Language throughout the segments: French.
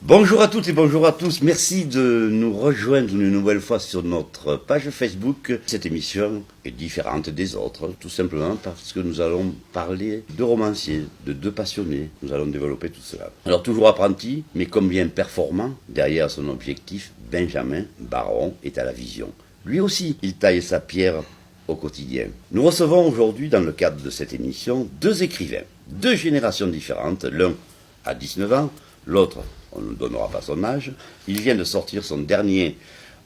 Bonjour à toutes et bonjour à tous, merci de nous rejoindre une nouvelle fois sur notre page Facebook. Cette émission est différente des autres, tout simplement parce que nous allons parler de romanciers, de deux passionnés. Nous allons développer tout cela. Alors toujours apprenti, mais combien performant, derrière son objectif, Benjamin Baron est à la vision. Lui aussi, il taille sa pierre au quotidien. Nous recevons aujourd'hui, dans le cadre de cette émission, deux écrivains, deux générations différentes, l'un à 19 ans, l'autre, on ne donnera pas son âge, il vient de sortir son dernier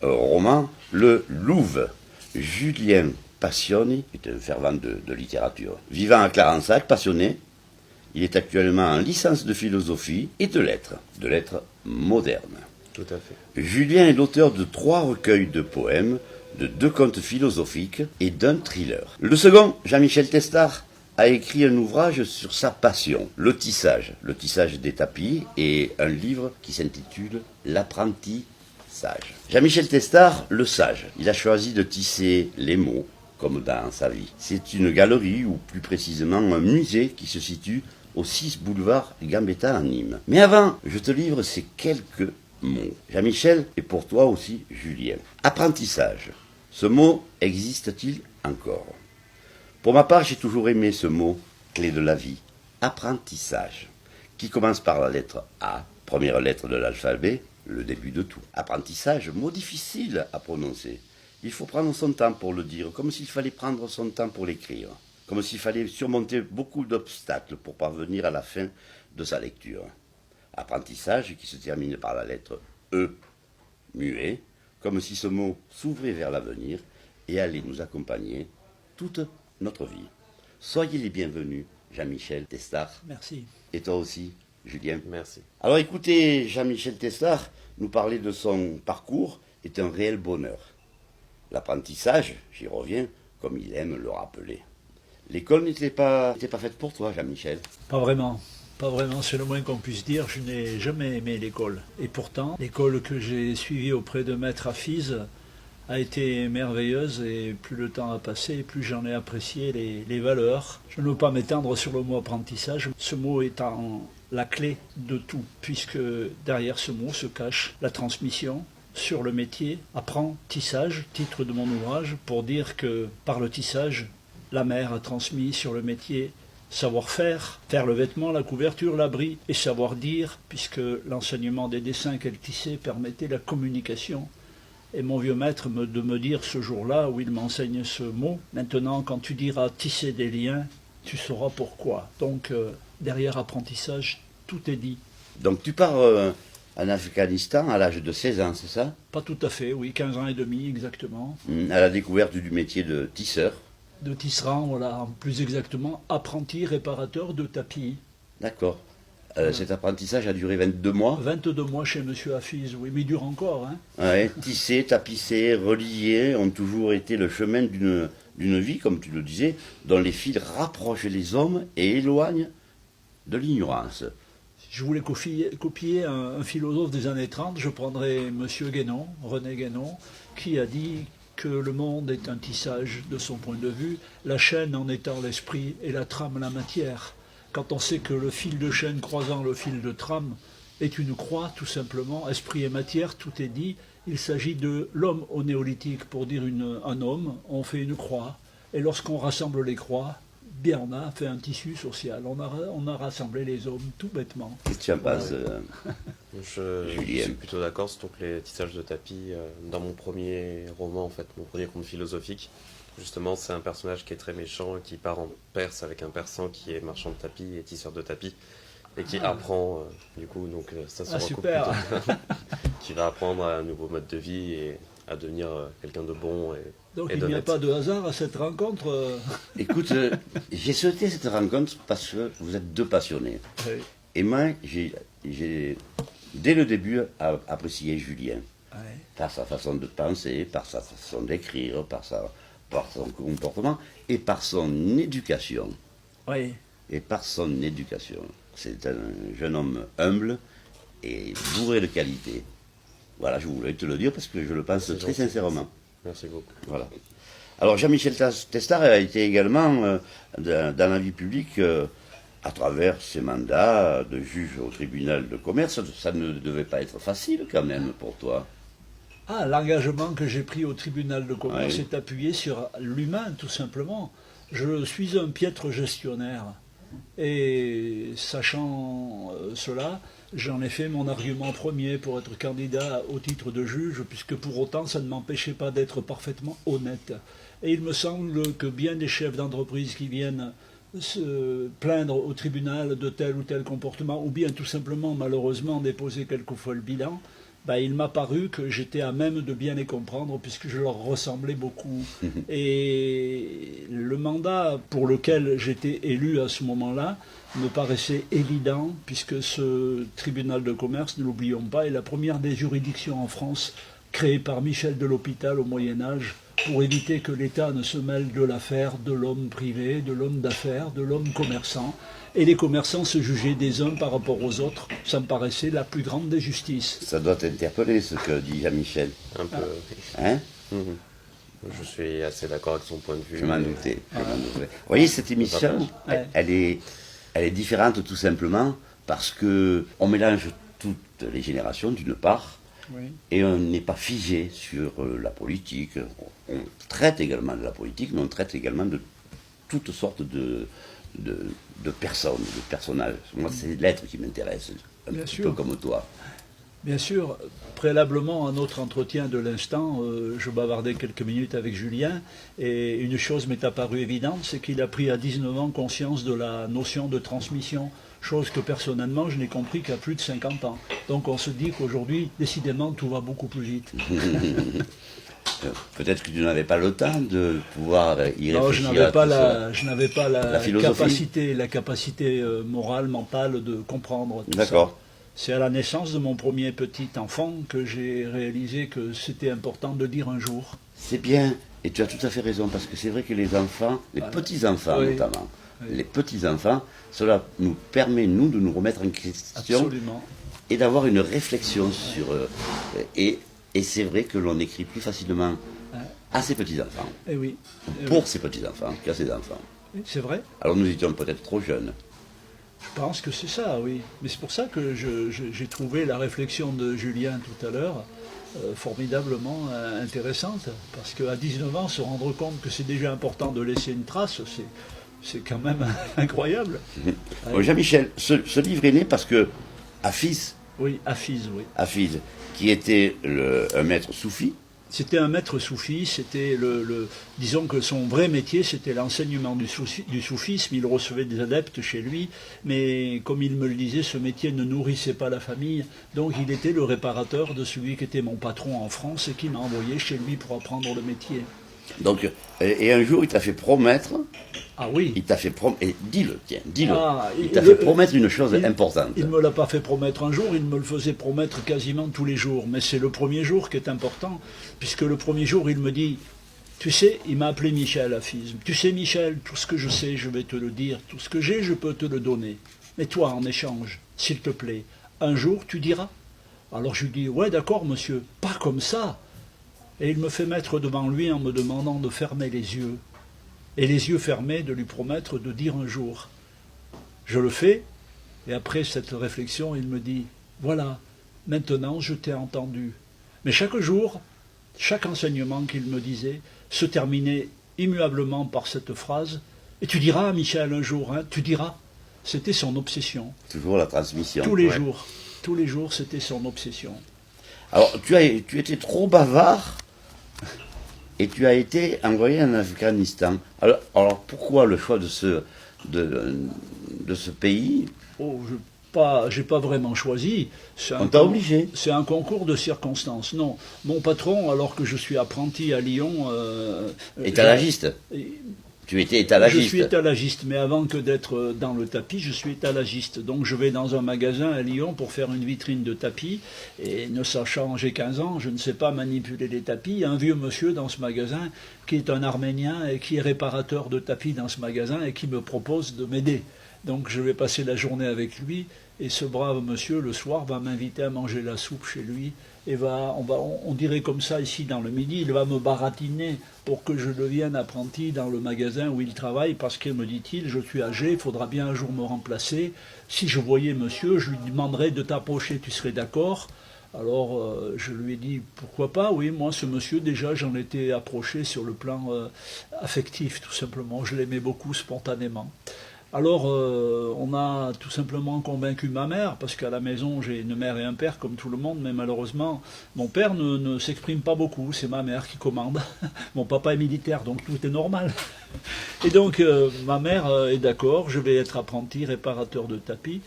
roman, Le Louve. Julien Passioni est un fervent de littérature. Vivant à Clarensac, passionné, il est actuellement en licence de philosophie et de lettres modernes. Tout à fait. Julien est l'auteur de 3 recueils de poèmes, de 2 contes philosophiques et d'un thriller. Le second, Jean-Michel Testard, a écrit un ouvrage sur sa passion, le tissage des tapis, et un livre qui s'intitule L'apprentissage. Jean-Michel Testard, le sage, il a choisi de tisser les mots, comme dans sa vie. C'est une galerie, ou plus précisément un musée, qui se situe au 6 boulevard Gambetta à Nîmes. Mais avant, je te livre ces quelques mots. Jean-Michel, et pour toi aussi, Julien. Apprentissage. Ce mot existe-t-il encore ? Pour ma part, j'ai toujours aimé ce mot, clé de la vie, apprentissage, qui commence par la lettre A, première lettre de l'alphabet, le début de tout. Apprentissage, mot difficile à prononcer. Il faut prendre son temps pour le dire, comme s'il fallait prendre son temps pour l'écrire, comme s'il fallait surmonter beaucoup d'obstacles pour parvenir à la fin de sa lecture. Apprentissage qui se termine par la lettre E, muet, comme si ce mot s'ouvrait vers l'avenir et allait nous accompagner toute notre vie. Soyez les bienvenus, Jean-Michel Testard. Merci. Et toi aussi, Julien. Merci. Alors écoutez, Jean-Michel Testard nous parler de son parcours est un réel bonheur. L'apprentissage, j'y reviens, comme il aime le rappeler. L'école n'était pas faite pour toi, Jean-Michel. Pas vraiment, c'est le moins qu'on puisse dire. Je n'ai jamais aimé l'école. Et pourtant, l'école que j'ai suivie auprès de Maître Hafiz a été merveilleuse, et plus le temps a passé, plus j'en ai apprécié les valeurs. Je ne veux pas m'étendre sur le mot apprentissage, ce mot étant la clé de tout, puisque derrière ce mot se cache la transmission sur le métier. Apprentissage, titre de mon ouvrage, pour dire que par le tissage, la mère a transmis sur le métier savoir-faire, faire le vêtement, la couverture, l'abri, et savoir dire, puisque l'enseignement des dessins qu'elle tissait permettait la communication. Et mon vieux maître de me dire ce jour-là, où il m'enseigne ce mot, maintenant quand tu diras tisser des liens, tu sauras pourquoi. Donc derrière apprentissage, tout est dit. Donc tu pars en Afghanistan à l'âge de 16 ans, c'est ça ? Pas tout à fait, oui, 15 ans et demi exactement. À la découverte du métier de tisseur. De tisserand, voilà, plus exactement, apprenti réparateur de tapis. D'accord. Cet apprentissage a duré 22 mois. 22 mois chez M. Hafiz, oui, mais il dure encore. Hein. Ouais, tisser, tapisser, relier ont toujours été le chemin d'une vie, comme tu le disais, dont les fils rapprochent les hommes et éloignent de l'ignorance. Si je voulais copier un philosophe des années 30, je prendrais M. Guénon, René Guénon, qui a dit que le monde est un tissage de son point de vue, la chaîne en étant l'esprit et la trame la matière. Quand on sait que le fil de chaîne croisant le fil de trame est une croix, tout simplement, esprit et matière, tout est dit. Il s'agit de l'homme au néolithique. Pour dire un homme, on fait une croix. Et lorsqu'on rassemble les croix, bien on a fait un tissu social. On a rassemblé les hommes, tout bêtement. Qu'est-ce que tu en penses, Je suis plutôt d'accord, surtout que les tissages de tapis, dans mon premier roman, en fait, mon premier conte philosophique, justement, c'est un personnage qui est très méchant et qui part en Perse avec un persan qui est marchand de tapis et tisseur de tapis et qui apprend, du coup, donc ça se recoupe super. plutôt, qui va apprendre à un nouveau mode de vie et à devenir quelqu'un de bon et Donc et il n'y a d'honnête. pas de hasard à cette rencontre. Écoute, j'ai souhaité cette rencontre parce que vous êtes deux passionnés. Oui. Et moi, j'ai dès le début apprécié Julien. Ouais. Par sa façon de penser, par sa façon d'écrire, par son comportement et par son éducation. Oui. Et par son éducation. C'est un jeune homme humble et bourré de qualité. Voilà, je voulais te le dire parce que je le pense C'est très gentil. sincèrement. Merci beaucoup. Voilà. Alors Jean-Michel Testard a été également dans la vie publique à travers ses mandats de juge au tribunal de commerce. Ça ne devait pas être facile quand même pour toi. Ah, l'engagement que j'ai pris au tribunal de commerce Oui. est appuyé sur l'humain, tout simplement. Je suis un piètre gestionnaire. Et sachant cela, j'en ai fait mon argument premier pour être candidat au titre de juge, puisque pour autant, ça ne m'empêchait pas d'être parfaitement honnête. Et il me semble que bien des chefs d'entreprise qui viennent se plaindre au tribunal de tel ou tel comportement, ou bien tout simplement, malheureusement, déposer quelquefois le bilan, il m'a paru que j'étais à même de bien les comprendre, puisque je leur ressemblais beaucoup. Et le mandat pour lequel j'étais élu à ce moment-là me paraissait évident, puisque ce tribunal de commerce, ne l'oublions pas, est la première des juridictions en France créée par Michel de l'Hôpital au Moyen-Âge, pour éviter que l'État ne se mêle de l'affaire de l'homme privé, de l'homme d'affaires, de l'homme commerçant. Et les commerçants se jugeaient des uns par rapport aux autres. Ça me paraissait la plus grande des justices. Ça doit t'interpeller ce que dit Jean-Michel. Un peu. Hein? Mhm. Je suis assez d'accord avec son point de vue. Je m'en doutais. Je m'en doutais. Vous voyez, cette émission, Ouais. elle est différente tout simplement parce que on mélange toutes les générations d'une part, Oui. et on n'est pas figé sur la politique. On traite également de la politique, mais on traite également de toutes sortes de personnes, de personnages. Moi, c'est l'être qui m'intéresse, un Bien petit sûr. peu comme toi. Bien sûr, préalablement à notre entretien de l'instant, je bavardais quelques minutes avec Julien, et une chose m'est apparue évidente, c'est qu'il a pris à 19 ans conscience de la notion de transmission, chose que personnellement je n'ai compris qu'à plus de 50 ans. Donc on se dit qu'aujourd'hui, décidément, tout va beaucoup plus vite. Peut-être que tu n'avais pas le temps de pouvoir y Non, réfléchir je à tout cela. n'avais pas la philosophie. capacité morale, mentale de comprendre tout ça. D'accord. C'est à la naissance de mon premier petit enfant que j'ai réalisé que c'était important de dire un jour. C'est bien, et tu as tout à fait raison, parce que c'est vrai que les enfants, les petits-enfants Oui. notamment, Oui. les petits-enfants, cela nous permet, nous, de nous remettre en question Absolument. et d'avoir une réflexion sur... et c'est vrai que l'on écrit plus facilement à ses petits-enfants, Eh oui. Eh pour ses petits-enfants, qu'à ses enfants. oui. C'est vrai. Alors nous étions peut-être trop jeunes. Je pense que c'est ça, oui. Mais c'est pour ça que j'ai trouvé la réflexion de Julien tout à l'heure formidablement intéressante. Parce qu'à 19 ans, se rendre compte que c'est déjà important de laisser une trace, c'est quand même incroyable. Bon, Jean-Michel, ce livre est né parce que Hafiz, Oui, Hafiz, oui. Hafiz, qui était un maître soufi, C'était un maître soufi, c'était disons que son vrai métier, c'était l'enseignement du soufisme. Il recevait des adeptes chez lui, mais comme il me le disait, ce métier ne nourrissait pas la famille. Donc il était le réparateur de celui qui était mon patron en France et qui m'a envoyé chez lui pour apprendre le métier. donc, et un jour il t'a fait promettre, Ah oui. il t'a fait promettre, et dis-le, tiens, dis-le, Ah, il t'a fait promettre une chose importante. Il ne me l'a pas fait promettre un jour, il me le faisait promettre quasiment tous les jours. Mais c'est le premier jour qui est important, puisque le premier jour, il me dit, tu sais, il m'a appelé Michel Hafiz. Tu sais, Michel, tout ce que je sais, je vais te le dire. Tout ce que j'ai, je peux te le donner. Mais toi, en échange, s'il te plaît, un jour, tu diras. Alors je lui dis, ouais, d'accord, monsieur, pas comme ça. Et il me fait mettre devant lui en me demandant de fermer les yeux. Et les yeux fermés, de lui promettre de dire un jour. Je le fais, et après cette réflexion, il me dit, voilà, maintenant je t'ai entendu. Mais chaque jour, chaque enseignement qu'il me disait se terminait immuablement par cette phrase, et tu diras, Michel, un jour, hein, tu diras. C'était son obsession. Toujours la transmission. Tous les Ouais. jours, c'était son obsession. Alors, tu étais trop bavard et tu as été envoyé en Afghanistan. Alors pourquoi le choix de ce pays? Oh, j'ai pas vraiment choisi. On t'a obligé. C'est un concours de circonstances. Non, mon patron, alors que je suis apprenti à Lyon, étalagiste. Tu étais étalagiste. Je suis étalagiste, mais avant que d'être dans le tapis, je suis étalagiste. Donc je vais dans un magasin à Lyon pour faire une vitrine de tapis. Et ne sachant, j'ai 15 ans, je ne sais pas manipuler les tapis. Il y a un vieux monsieur dans ce magasin qui est un Arménien et qui est réparateur de tapis dans ce magasin et qui me propose de m'aider. Donc je vais passer la journée avec lui. Et ce brave monsieur, le soir, va m'inviter à manger la soupe chez lui. Et on dirait comme ça ici dans le Midi, il va me baratiner pour que je devienne apprenti dans le magasin où il travaille, parce que, me dit-il, je suis âgé, il faudra bien un jour me remplacer. Si je voyais monsieur, je lui demanderais de t'approcher, tu serais d'accord? Alors je lui ai dit, pourquoi pas, oui, moi ce monsieur, déjà j'en étais approché sur le plan affectif, tout simplement, je l'aimais beaucoup spontanément. Alors, on a tout simplement convaincu ma mère, parce qu'à la maison, j'ai une mère et un père, comme tout le monde, mais malheureusement, mon père ne s'exprime pas beaucoup, c'est ma mère qui commande. Mon papa est militaire, donc tout est normal. Et donc, ma mère est d'accord, je vais être apprenti réparateur de tapis.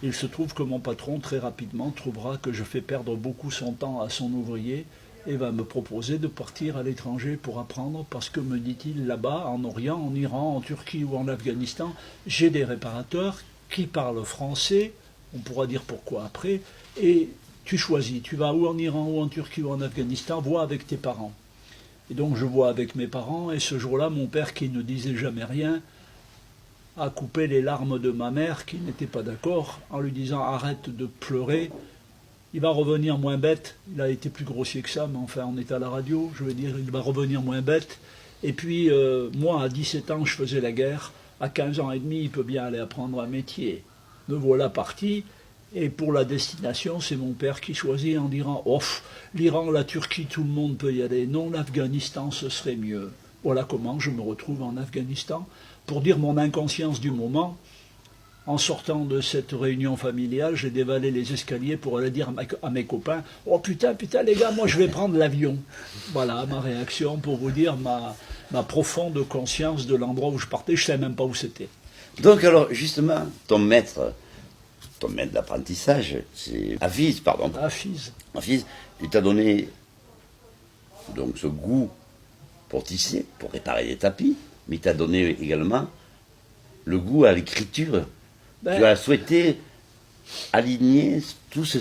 Il se trouve que mon patron, très rapidement, trouvera que je fais perdre beaucoup son temps à son ouvrier, et va me proposer de partir à l'étranger pour apprendre, parce que, me dit-il, là-bas, en Orient, en Iran, en Turquie ou en Afghanistan, j'ai des réparateurs qui parlent français, on pourra dire pourquoi après, et tu choisis, tu vas ou en Iran ou en Turquie ou en Afghanistan, vois avec tes parents. Et donc je vois avec mes parents, et ce jour-là, mon père, qui ne disait jamais rien, a coupé les larmes de ma mère, qui n'était pas d'accord, en lui disant « arrête de pleurer ». Il va revenir moins bête, il a été plus grossier que ça, mais enfin on est à la radio, je veux dire, il va revenir moins bête. Et puis moi à 17 ans je faisais la guerre, à 15 ans et demi il peut bien aller apprendre un métier. Me voilà parti, et pour la destination c'est mon père qui choisit en disant « off, l'Iran, la Turquie, tout le monde peut y aller, non l'Afghanistan ce serait mieux ». Voilà comment je me retrouve en Afghanistan, pour dire mon inconscience du moment. En sortant de cette réunion familiale, j'ai dévalé les escaliers pour aller dire à mes copains « Oh putain, les gars, moi je vais prendre l'avion ». Voilà ma réaction pour vous dire ma profonde conscience de l'endroit où je partais. Je ne savais même pas où c'était. Donc alors, justement, ton maître d'apprentissage, c'est Hafiz, pardon. Hafiz. Hafiz, il t'a donné donc ce goût pour tisser, pour réparer des tapis, mais il t'a donné également le goût à l'écriture. Tu as souhaité aligner tous tes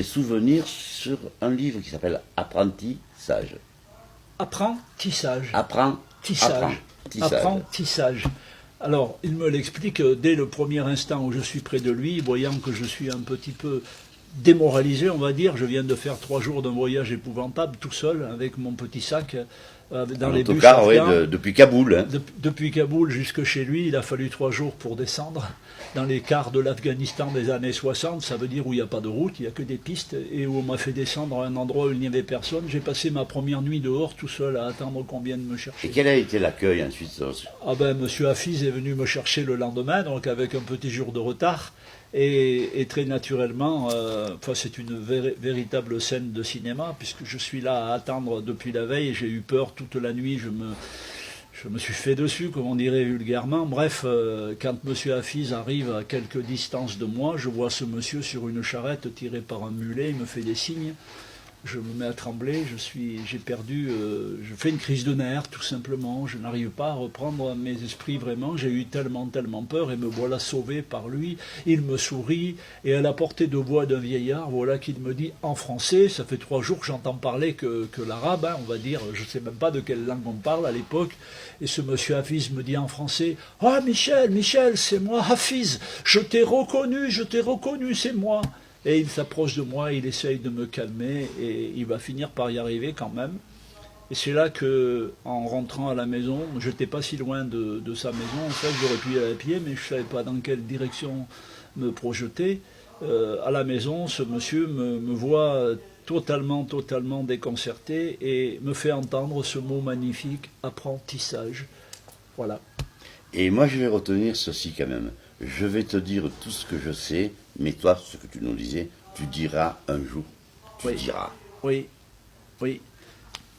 souvenirs sur un livre qui s'appelle Apprentissage. Apprentissage. Apprentissage. Alors, il me l'explique dès le premier instant où je suis près de lui, voyant que je suis un petit peu démoralisé, on va dire. Je viens de faire 3 jours d'un voyage épouvantable, tout seul, avec mon petit sac, dans les bus afghans. Depuis Kaboul. Hein. Depuis Kaboul jusque chez lui, il a fallu 3 jours pour descendre. Dans les cars de l'Afghanistan des années 60, ça veut dire où il n'y a pas de route, il n'y a que des pistes, et où on m'a fait descendre à un endroit où il n'y avait personne. J'ai passé ma première nuit dehors, tout seul, à attendre qu'on vienne me chercher. Et quel a été l'accueil ensuite? Ah ben, monsieur Hafiz est venu me chercher le lendemain, donc avec un petit jour de retard. Et très naturellement, c'est une véritable scène de cinéma, puisque je suis là à attendre depuis la veille, j'ai eu peur toute la nuit, je me suis fait dessus, comme on dirait vulgairement. Bref, quand M. Hafiz arrive à quelques distances de moi, je vois ce monsieur sur une charrette tiré par un mulet, il me fait des signes. Je me mets à trembler, j'ai perdu, je fais une crise de nerfs tout simplement, je n'arrive pas à reprendre mes esprits vraiment, j'ai eu tellement peur et me voilà sauvé par lui, il me sourit et à la portée de voix d'un vieillard, voilà qu'il me dit en français, ça fait 3 jours que j'entends parler que l'arabe, hein, on va dire, je ne sais même pas de quelle langue on parle à l'époque, et ce monsieur Hafiz me dit en français « Ah Michel, c'est moi Hafiz, je t'ai reconnu, c'est moi ». Et il s'approche de moi, il essaye de me calmer et il va finir par y arriver quand même. Et c'est là que, en rentrant à la maison, je n'étais pas si loin de sa maison, en fait j'aurais pu y aller à pied, mais je ne savais pas dans quelle direction me projeter. À la maison, ce monsieur me voit totalement déconcerté et me fait entendre ce mot magnifique, apprentissage. Voilà. Et moi je vais retenir ceci quand même. Je vais te dire tout ce que je sais, mais toi, ce que tu nous disais, tu diras un jour. Tu diras. Oui.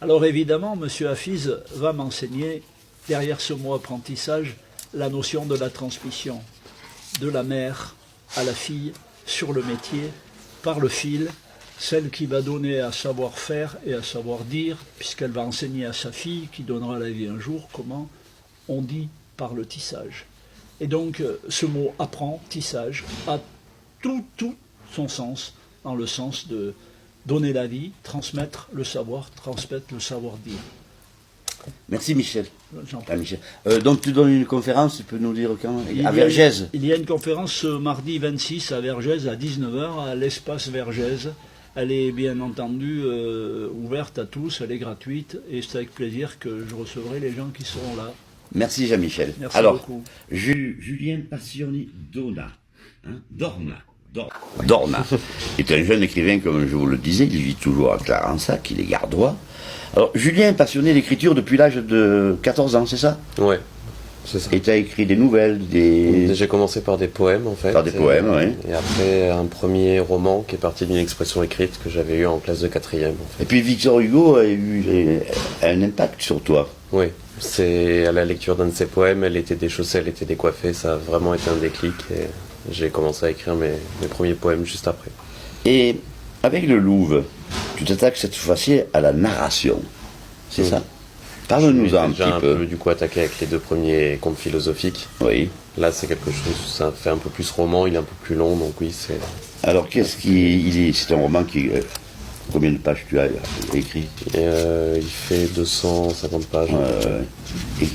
Alors évidemment, M. Hafiz va m'enseigner, derrière ce mot apprentissage, la notion de la transmission, de la mère à la fille sur le métier, par le fil, celle qui va donner à savoir faire et à savoir dire, puisqu'elle va enseigner à sa fille, qui donnera la vie un jour, comment on dit par le tissage. Et donc ce mot apprend, tissage, a tout son sens, dans le sens de donner la vie, transmettre le savoir-dire. Merci Michel. J'en prie. Ah, Michel. Donc tu donnes une conférence, tu peux nous dire quand? À Vergès. Il y a une conférence ce mardi 26 à Vergès à 19h à l'espace Vergès. Elle est bien entendu ouverte à tous, elle est gratuite et c'est avec plaisir que je recevrai les gens qui seront là. Merci Jean-Michel. Merci Alors, beaucoup. Julien Passioni Dorna est un jeune écrivain, comme je vous le disais, il vit toujours à Clarensac, il est gardois. Alors, Julien est passionné d'écriture depuis l'âge de 14 ans, c'est ça? Ouais, c'est ça. Et tu as écrit des nouvelles, des... J'ai commencé par des poèmes en fait. Par des poèmes, oui. Et après un premier roman qui est parti d'une expression écrite que j'avais eue en classe de 4e. En fait. Et puis Victor Hugo a eu un impact sur toi. Oui, c'est à la lecture d'un de ses poèmes, elle était déchaussée, elle était décoiffée, ça a vraiment été un déclic et j'ai commencé à écrire mes premiers poèmes juste après. Et avec le Louvre, tu t'attaques cette fois-ci à la narration, c'est ça? Parle-nous un petit peu. J'ai un peu du coup attaqué avec les 2 premiers contes philosophiques. Oui. Là c'est quelque chose, ça fait un peu plus roman, il est un peu plus long, donc oui c'est... Alors c'est un roman qui... combien de pages tu as écrit? Il fait 250 pages.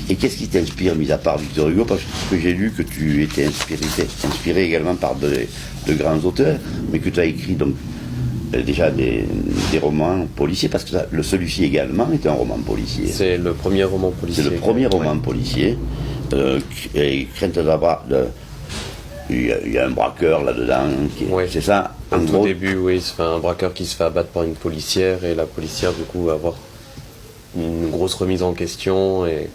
Et qu'est-ce qui t'inspire, mis à part Victor Hugo? Parce que j'ai lu que tu étais inspiré également par de grands auteurs, mais que tu as écrit donc déjà des romans policiers, parce que celui-ci également est un roman policier. C'est le premier roman policier. C'est le premier roman policier. Et Crainte d'avoir... Il y a un braqueur là-dedans, c'est ça? Au tout début, oui, c'est un braqueur qui se fait abattre par une policière, et la policière, du coup, va avoir une grosse remise en question et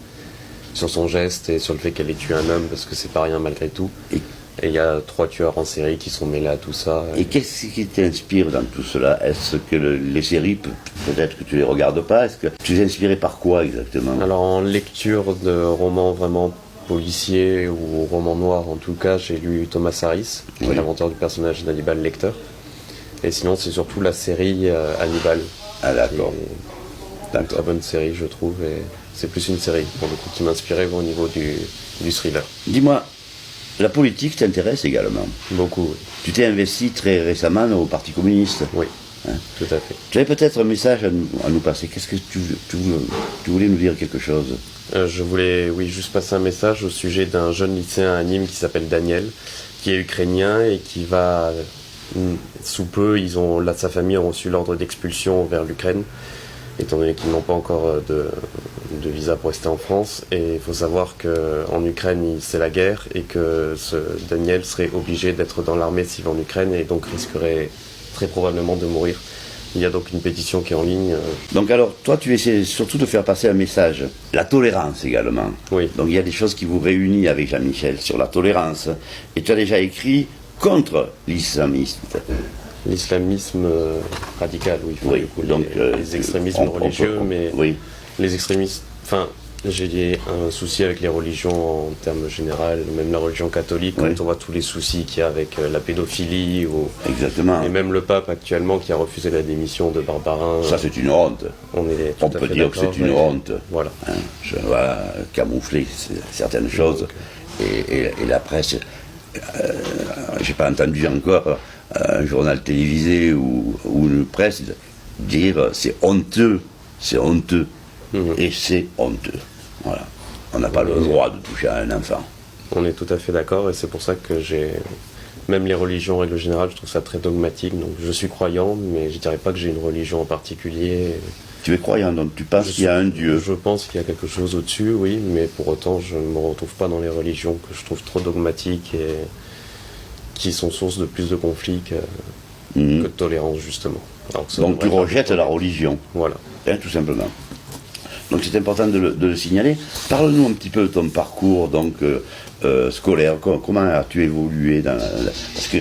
sur son geste et sur le fait qu'elle ait tué un homme, parce que c'est pas rien malgré tout. Et il y a 3 tueurs en série qui sont mêlés à tout ça. Et qu'est-ce qui t'inspire dans tout cela? Est-ce que les séries, peut-être que tu les regardes pas, est-ce que tu es inspiré par quoi exactement? Alors, en lecture de romans vraiment policier ou roman noir, en tout cas, j'ai lu Thomas Harris, qui est l'inventeur du personnage d'Hannibal Lecter. Et sinon, c'est surtout la série Hannibal. Ah d'accord. Une très bonne série, je trouve, et c'est plus une série, pour le coup, qui m'inspirait au niveau du thriller. Dis-moi, la politique t'intéresse également? Beaucoup, oui. Tu t'es investi très récemment au Parti communiste? Oui, tout à fait. Tu avais peut-être un message à nous passer. Qu'est-ce que tu voulais nous dire quelque chose? Je voulais, juste passer un message au sujet d'un jeune lycéen à Nîmes qui s'appelle Daniel, qui est ukrainien et qui va, sous peu, sa famille a reçu l'ordre d'expulsion vers l'Ukraine, étant donné qu'ils n'ont pas encore de visa pour rester en France. Et il faut savoir qu'en Ukraine, c'est la guerre et que ce Daniel serait obligé d'être dans l'armée s'il va en Ukraine et donc risquerait très probablement de mourir. Il y a donc une pétition qui est en ligne. Donc alors, toi, tu essaies surtout de faire passer un message. La tolérance également. Oui. Donc il y a des choses qui vous réunissent avec Jean-Michel sur la tolérance. Et tu as déjà écrit contre l'islamisme. L'islamisme radical, oui. Oui. Du coup, donc, les extrémismes religieux, mais les extrémistes... Enfin, j'ai un souci avec les religions en termes généraux, même la religion catholique, quand on voit tous les soucis qu'il y a avec la pédophilie. Exactement. Et même le pape actuellement qui a refusé la démission de Barbarin. Ça, c'est une honte. On peut dire que c'est une honte. Voilà. Je vais camoufler certaines choses. Et la presse, j'ai pas entendu encore un journal télévisé ou une presse dire c'est honteux. Et c'est honteux. Voilà. On n'a pas le droit de toucher à un enfant. On est tout à fait d'accord, et c'est pour ça que même les religions en règle générale, je trouve ça très dogmatique. Donc je suis croyant, mais je dirais pas que j'ai une religion en particulier. Tu es croyant, donc tu penses qu'il y a un Dieu? Je pense qu'il y a quelque chose au-dessus, oui, mais pour autant je ne me retrouve pas dans les religions que je trouve trop dogmatiques et qui sont source de plus de conflits que de tolérance, justement. Donc tu rejettes la religion. Voilà. Tout simplement. Donc c'est important de le signaler. Parle-nous un petit peu de ton parcours donc, scolaire. Comment as-tu évolué parce que,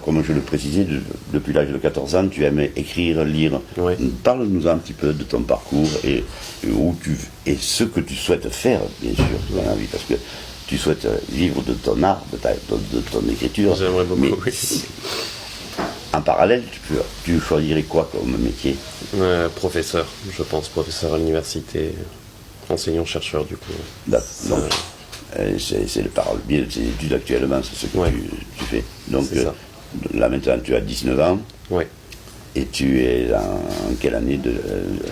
comme je le précisais, depuis l'âge de 14 ans, tu aimes écrire, lire. Oui. Parle-nous un petit peu de ton parcours et ce que tu souhaites faire, bien sûr, dans la vie. Parce que tu souhaites vivre de ton art, de ton écriture. J'aimerais beaucoup, mais oui. En parallèle, tu choisirais quoi comme métier? Professeur, je pense, professeur à l'université, enseignant-chercheur du coup. Donc, c'est bien de tes études actuellement, c'est ce que tu fais. Donc là maintenant tu as 19 ans. Oui. Et tu es en quelle année de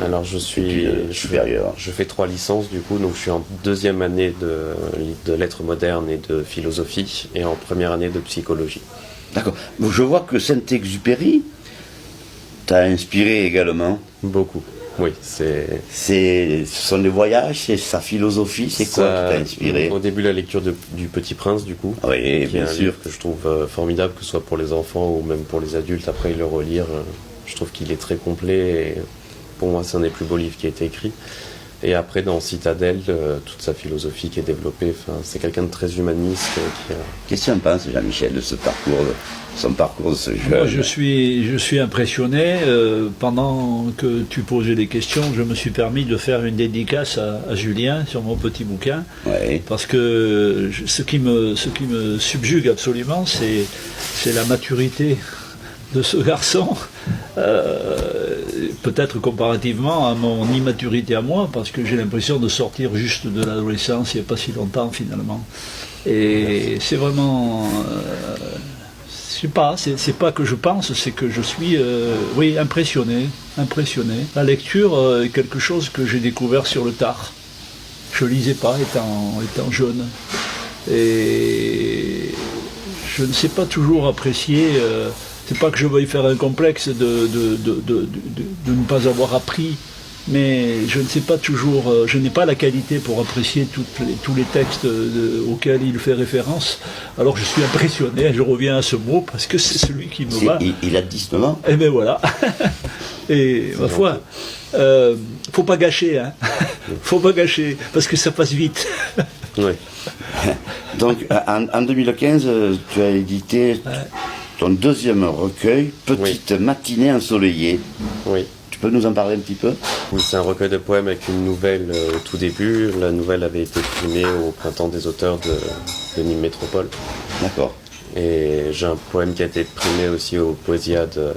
Alors je suis supérieure? Je fais 3 licences du coup, donc je suis en 2e année de lettres modernes et de philosophie et en 1re année de psychologie. D'accord. Je vois que Saint-Exupéry t'a inspiré également. Beaucoup. Oui, ce sont des voyages, c'est sa philosophie, c'est quoi qui t'a inspiré? Au début, la lecture du Petit Prince, du coup. Oui, bien sûr. Livre que je trouve formidable, que ce soit pour les enfants ou même pour les adultes. Après, le relire, je trouve qu'il est très complet. Et pour moi, c'est un des plus beaux livres qui a été écrit. Et après, dans Citadelle, toute sa philosophie qui est développée, c'est quelqu'un de très humaniste. Qu'est-ce que tu en penses, Jean-Michel, de son parcours de ce jeune? Moi, je suis impressionné. Pendant que tu posais des questions, je me suis permis de faire une dédicace à Julien sur mon petit bouquin. Ouais. Parce que ce qui me subjugue absolument, c'est la maturité de ce garçon, peut-être comparativement à mon immaturité à moi, parce que j'ai l'impression de sortir juste de l'adolescence il n'y a pas si longtemps finalement. Et c'est vraiment... je sais pas, c'est pas que je pense, c'est que je suis impressionné. La lecture est quelque chose que j'ai découvert sur le tard. Je lisais pas étant jeune. Et je ne sais pas toujours apprécier... c'est pas que je veuille faire un complexe de ne pas avoir appris, mais je ne sais pas toujours, je n'ai pas la qualité pour apprécier tous les textes auxquels il fait référence. Alors je suis impressionné, je reviens à ce mot parce que c'est celui qui me va. Il a 19 ans. Et bien voilà. Et ma foi, faut pas gâcher, hein. Faut pas gâcher, parce que ça passe vite. Oui. Donc en 2015, tu as édité ton 2e recueil, Petite matinée ensoleillée. Oui. Tu peux nous en parler un petit peu? Oui, c'est un recueil de poèmes avec une nouvelle au tout début. La nouvelle avait été primée au Printemps des auteurs de Nîmes Métropole. D'accord. Et j'ai un poème qui a été primé aussi au Poésiade,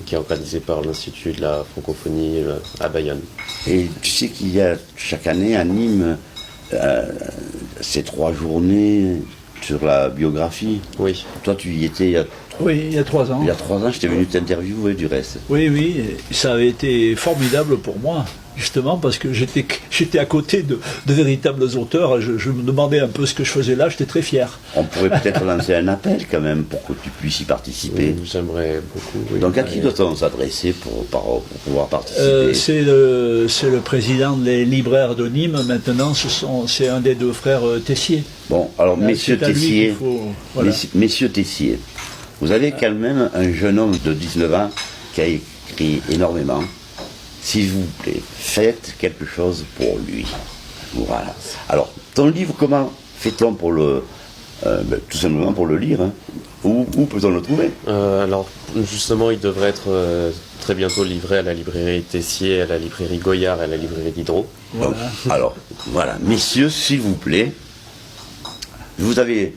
qui est organisé par l'Institut de la francophonie à Bayonne. Et tu sais qu'il y a chaque année à Nîmes ces 3 journées sur la biographie. Oui. Toi, tu y étais il y a 3 ans. Il y a 3 ans, j'étais venu t'interviewer du reste. Oui, ça avait été formidable pour moi, justement, parce que j'étais à côté de véritables auteurs. Je me demandais un peu ce que je faisais là, j'étais très fier. On pourrait peut-être lancer un appel quand même pour que tu puisses y participer. Oui, j'aimerais beaucoup. Oui. Donc à qui doit-on s'adresser pour pouvoir participer? C'est le président des libraires de Nîmes maintenant, c'est un des 2 frères Tessier. Bon, alors messieurs Tessier, voilà. messieurs Tessier, vous avez quand même un jeune homme de 19 ans qui a écrit énormément. S'il vous plaît, faites quelque chose pour lui. Voilà. Alors, ton livre, comment fait-on pour tout simplement pour le lire, hein? Où peut-on le trouver? Alors, justement, il devrait être très bientôt livré à la librairie Tessier, à la librairie Goyard et à la librairie Diderot. Voilà. Alors, voilà. Messieurs, s'il vous plaît, vous avez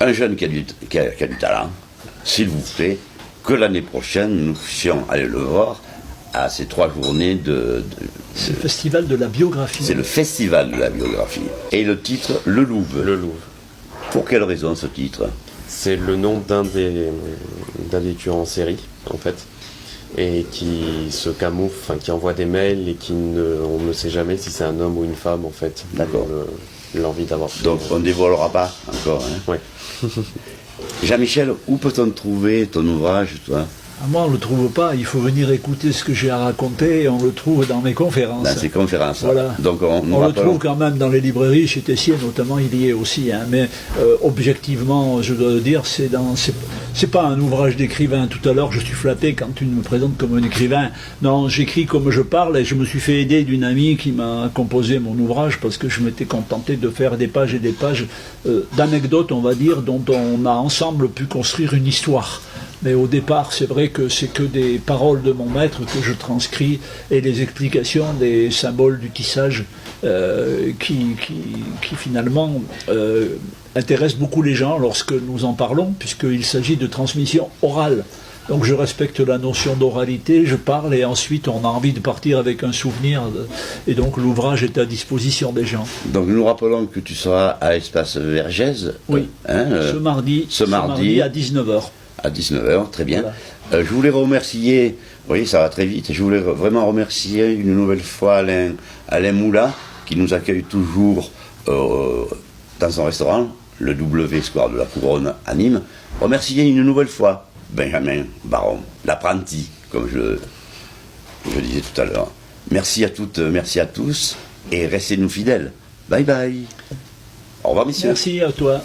un jeune qui a du talent. S'il vous plaît, que l'année prochaine, nous puissions aller le voir à ces 3 journées C'est le festival de la biographie. C'est le festival de la biographie. Et le titre, Le Louvre. Le Louvre. Pour quelle raison ce titre? C'est le nom d'un des tueurs en série, en fait, et qui se camoufle, qui envoie des mails et on ne sait jamais si c'est un homme ou une femme, en fait. D'accord. L'envie d'avoir... Donc on ne dévoilera pas encore, hein? Oui. Jean-Michel, où peut-on trouver ton ouvrage, toi? Moi, on ne le trouve pas. Il faut venir écouter ce que j'ai à raconter et on le trouve dans mes conférences. Dans ces conférences. Voilà. Donc on le trouve quand même dans les librairies, chez Tessier notamment, il y est aussi. Hein. Mais objectivement, je dois le dire, c'est pas un ouvrage d'écrivain. Tout à l'heure, je suis flatté quand tu me présentes comme un écrivain. Non, j'écris comme je parle et je me suis fait aider d'une amie qui m'a composé mon ouvrage parce que je m'étais contenté de faire des pages et des pages d'anecdotes, on va dire, dont on a ensemble pu construire une histoire. Mais au départ, c'est vrai que c'est que des paroles de mon maître que je transcris et les explications des symboles du tissage qui finalement intéresse beaucoup les gens lorsque nous en parlons, puisqu'il s'agit de transmission orale. Donc je respecte la notion d'oralité, je parle et ensuite on a envie de partir avec un souvenir et donc l'ouvrage est à disposition des gens. Donc nous rappelons que tu seras à Espace Vergès. Oui, ce mardi à 19h. À 19h, très bien. Voilà. Je voulais remercier, oui ça va très vite, je voulais vraiment remercier une nouvelle fois Alain Moula qui nous accueille toujours dans son restaurant, le W Square de la Couronne à Nîmes. Remercier une nouvelle fois Benjamin Baron, l'apprenti, comme je disais tout à l'heure. Merci à toutes, merci à tous, et restez-nous fidèles. Bye bye. Au revoir, messieurs. Merci à toi.